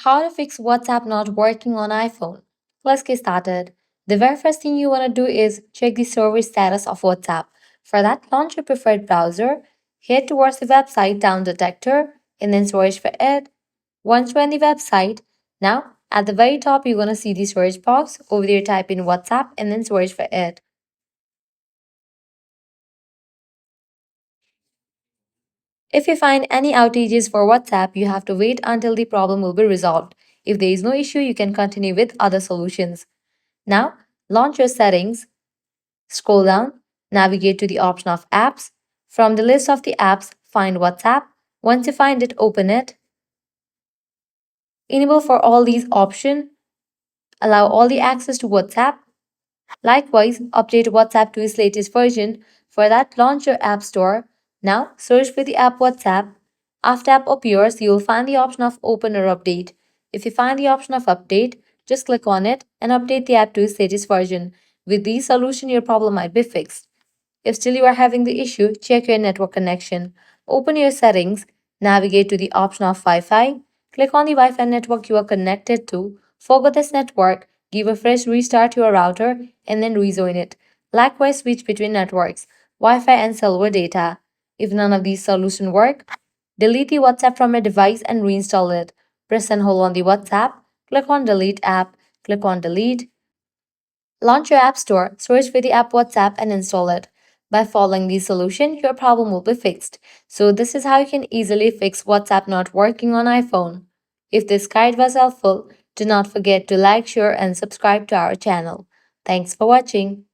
How to fix WhatsApp not working on iPhone. Let's get started. The very first thing you want to do is check the service status of WhatsApp. For that, launch your preferred browser, head towards the website down detector, and then search for it. Once you're on the website, now at the very top, you're going to see the search box. Over there, type in WhatsApp and then search for it. If you find any outages for WhatsApp, you have to wait until the problem will be resolved. If there is no issue, you can continue with other solutions. Now, launch your settings, scroll down, navigate to the option of apps. From the list of the apps, find WhatsApp. Once you find it, open it. Enable for all these options, allow all the access to WhatsApp. Likewise, update WhatsApp to its latest version. For that, launch your App Store. Now, search for the app WhatsApp. After app appears, you will find the option of Open or Update. If you find the option of Update, just click on it and update the app to its latest version. With this solution, your problem might be fixed. If still you are having the issue, check your network connection. Open your settings, navigate to the option of Wi-Fi, click on the Wi-Fi network you are connected to, forget this network, give a fresh restart to your router, and then rejoin it. Likewise, switch between networks, Wi-Fi and cellular data. If none of these solutions work, delete the WhatsApp from your device and reinstall it. Press and hold on the WhatsApp, click on Delete app, click on Delete, launch your App Store, search for the app WhatsApp, and install it. By following these solutions, your problem will be fixed. So, this is how you can easily fix WhatsApp not working on iPhone. If this guide was helpful, do not forget to like, share, and subscribe to our channel. Thanks for watching.